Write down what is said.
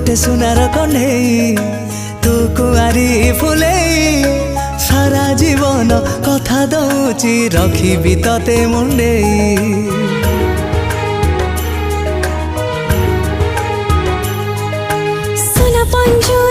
गोटे सुनार कन्हई तू कुआरी फुले सारा जीवन कथा दौची रखी तते मुंडेई। सोना पंजु